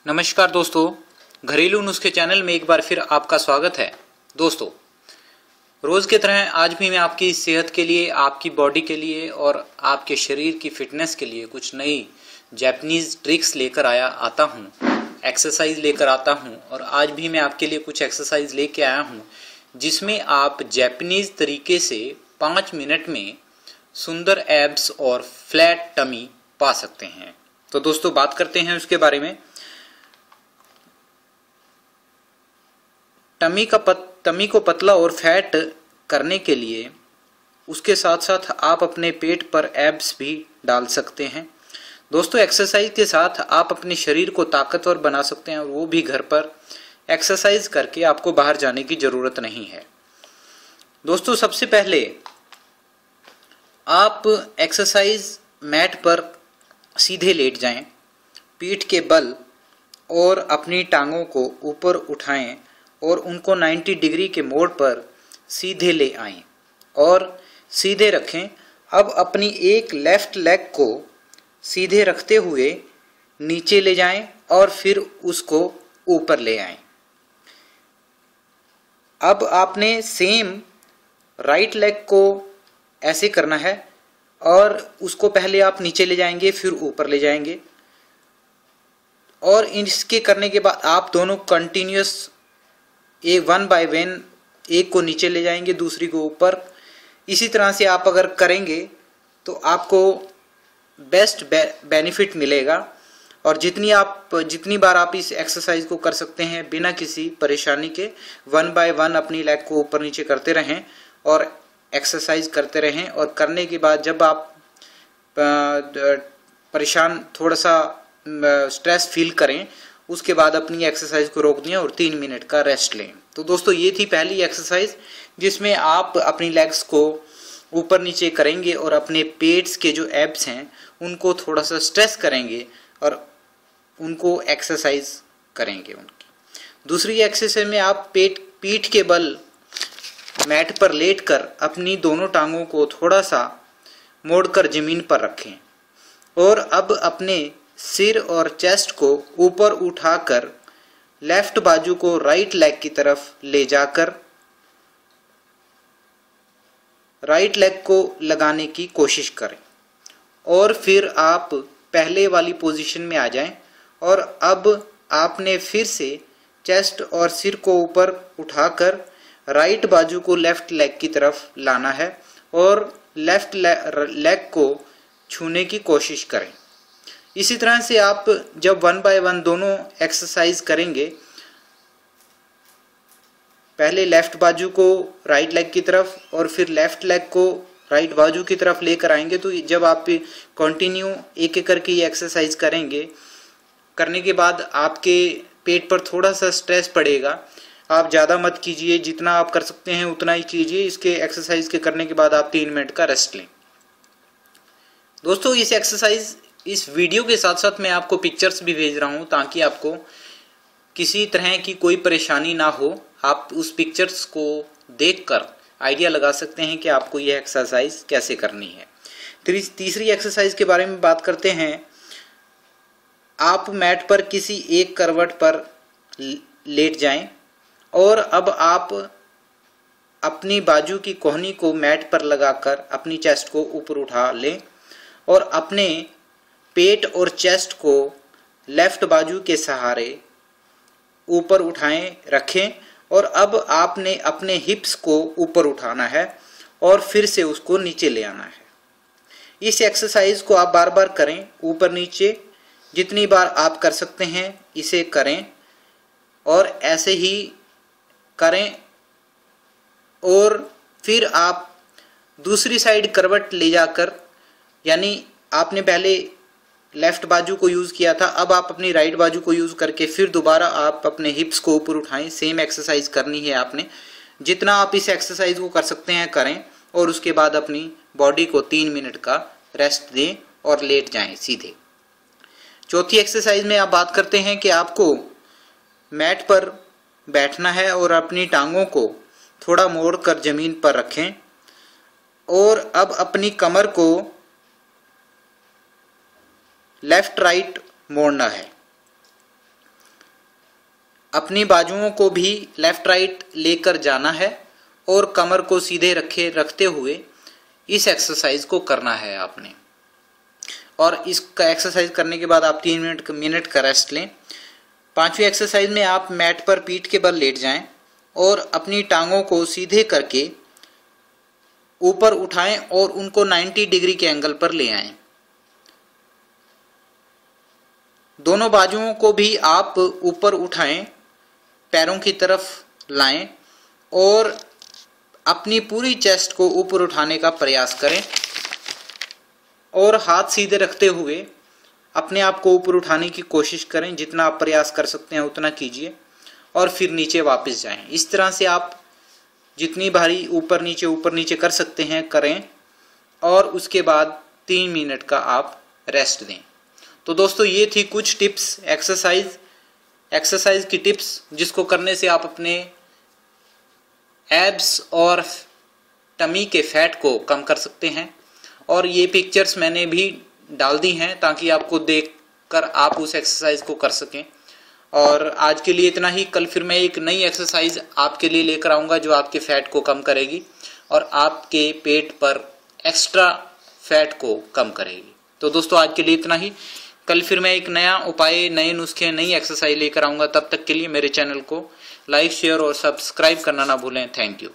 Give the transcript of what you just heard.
नमस्कार दोस्तों, घरेलू नुस्खे चैनल में एक बार फिर आपका स्वागत है। दोस्तों, रोज़ की तरह आज भी मैं आपकी सेहत के लिए, आपकी बॉडी के लिए और आपके शरीर की फिटनेस के लिए कुछ नई जापानीज़ ट्रिक्स लेकर आता हूँ, एक्सरसाइज लेकर आता हूँ। और आज भी मैं आपके लिए कुछ एक्सरसाइज लेके आया हूँ जिसमें आप जापानीज़ तरीके से 5 मिनट में सुंदर एब्स और फ्लैट टमी पा सकते हैं। तो दोस्तों, बात करते हैं उसके बारे में। टमी को पतला और फैट करने के लिए उसके साथ साथ आप अपने पेट पर एब्स भी डाल सकते हैं। दोस्तों, एक्सरसाइज के साथ आप अपने शरीर को ताकतवर बना सकते हैं और वो भी घर पर एक्सरसाइज करके, आपको बाहर जाने की ज़रूरत नहीं है। दोस्तों, सबसे पहले आप एक्सरसाइज मैट पर सीधे लेट जाएं, पीठ के बल और अपनी टांगों को ऊपर उठाएं और उनको 90 डिग्री के मोड़ पर सीधे ले आएं और सीधे रखें। अब अपनी एक लेफ्ट लेग को सीधे रखते हुए नीचे ले जाएं और फिर उसको ऊपर ले आएं। अब आपने सेम राइट लेग को ऐसे करना है और उसको पहले आप नीचे ले जाएंगे, फिर ऊपर ले जाएंगे। और इसके करने के बाद आप दोनों कंटिन्यूस एक 1 बाय 1 एक को नीचे ले जाएंगे, दूसरी को ऊपर। इसी तरह से आप अगर करेंगे तो आपको बेस्ट बेनिफिट मिलेगा। और जितनी बार आप इस एक्सरसाइज को कर सकते हैं बिना किसी परेशानी के, 1 बाय 1 अपनी लेग को ऊपर नीचे करते रहें और एक्सरसाइज करते रहें। और करने के बाद जब आप परेशान, थोड़ा सा स्ट्रेस फील करें, उसके बाद अपनी एक्सरसाइज को रोक दें और 3 मिनट का रेस्ट लें। तो दोस्तों, ये थी पहली एक्सरसाइज जिसमें आप अपनी लेग्स को ऊपर नीचे करेंगे और अपने पेट्स के जो एब्स हैं उनको थोड़ा सा स्ट्रेस करेंगे और उनको एक्सरसाइज करेंगे उनकी। दूसरी एक्सरसाइज में आप पीठ के बल मैट पर लेटकर अपनी दोनों टांगों को थोड़ा सा मोड़कर जमीन पर रखें और अब अपने सिर और चेस्ट को ऊपर उठाकर लेफ्ट बाजू को राइट लेग की तरफ ले जाकर राइट लेग को लगाने की कोशिश करें। और फिर आप पहले वाली पोजीशन में आ जाएं। और अब आपने फिर से चेस्ट और सिर को ऊपर उठाकर राइट बाजू को लेफ्ट लेग की तरफ लाना है और लेफ्ट लेग को छूने की कोशिश करें। इसी तरह से आप जब 1 बाय 1 दोनों एक्सरसाइज करेंगे, पहले लेफ्ट बाजू को राइट लेग की तरफ और फिर लेफ्ट लेग को राइट बाजू की तरफ लेकर आएंगे, तो जब आप कंटिन्यू एक एक करके ये एक्सरसाइज करेंगे, करने के बाद आपके पेट पर थोड़ा सा स्ट्रेस पड़ेगा। आप ज़्यादा मत कीजिए, जितना आप कर सकते हैं उतना ही कीजिए। इसके एक्सरसाइज के करने के बाद आप 3 मिनट का रेस्ट लें। दोस्तों, इस वीडियो के साथ साथ मैं आपको पिक्चर्स भी भेज रहा हूं ताकि आपको किसी तरह की कोई परेशानी ना हो। आप उस पिक्चर्स को देखकर आइडिया लगा सकते हैं कि आपको यह एक्सरसाइज कैसे करनी है। तीसरी एक्सरसाइज के बारे में बात करते हैं। आप मैट पर किसी एक करवट पर लेट जाएं और अब आप अपनी बाजू की कोहनी को मैट पर लगाकर अपनी चेस्ट को ऊपर उठा लें और अपने पेट और चेस्ट को लेफ्ट बाजू के सहारे ऊपर उठाएं रखें। और अब आपने अपने हिप्स को ऊपर उठाना है और फिर से उसको नीचे ले आना है। इस एक्सरसाइज को आप बार बार करें, ऊपर नीचे जितनी बार आप कर सकते हैं इसे करें और ऐसे ही करें। और फिर आप दूसरी साइड करवट ले जाकर, यानी आपने पहले लेफ्ट बाजू को यूज़ किया था, अब आप अपनी राइट बाजू को यूज़ करके फिर दोबारा आप अपने हिप्स को ऊपर उठाएं। सेम एक्सरसाइज करनी है आपने। जितना आप इस एक्सरसाइज को कर सकते हैं करें और उसके बाद अपनी बॉडी को 3 मिनट का रेस्ट दें और लेट जाएं सीधे। चौथी एक्सरसाइज में आप बात करते हैं कि आपको मैट पर बैठना है और अपनी टांगों को थोड़ा मोड़ कर जमीन पर रखें और अब अपनी कमर को लेफ्ट राइट मोड़ना है। अपनी बाजुओं को भी लेफ्ट राइट लेकर जाना है और कमर को सीधे रखते हुए इस एक्सरसाइज को करना है आपने। और इसका एक्सरसाइज करने के बाद आप 3 मिनट का रेस्ट लें। 5वीं एक्सरसाइज में आप मैट पर पीठ के बल लेट जाएं और अपनी टांगों को सीधे करके ऊपर उठाएं और उनको 90 डिग्री के एंगल पर ले आएं। दोनों बाजुओं को भी आप ऊपर उठाएं, पैरों की तरफ लाएं और अपनी पूरी चेस्ट को ऊपर उठाने का प्रयास करें और हाथ सीधे रखते हुए अपने आप को ऊपर उठाने की कोशिश करें। जितना आप प्रयास कर सकते हैं उतना कीजिए और फिर नीचे वापस जाएं। इस तरह से आप जितनी बारी ऊपर नीचे कर सकते हैं करें और उसके बाद 3 मिनट का आप रेस्ट दें। तो दोस्तों ये थी कुछ टिप्स, एक्सरसाइज की टिप्स जिसको करने से आप अपने एब्स और टमी के फैट को कम कर सकते हैं। और ये पिक्चर्स मैंने भी डाल दी हैं ताकि आपको देखकर आप उस एक्सरसाइज को कर सकें। और आज के लिए इतना ही। कल फिर मैं एक नई एक्सरसाइज आपके लिए लेकर आऊँगा जो आपके फैट को कम करेगी और आपके पेट पर एक्स्ट्रा फैट को कम करेगी। तो दोस्तों आज के लिए इतना ही। कल फिर मैं एक नया उपाय, नए नुस्खे, नई एक्सरसाइज लेकर आऊँगा। तब तक के लिए मेरे चैनल को लाइक, शेयर और सब्सक्राइब करना ना भूलें। Thank you.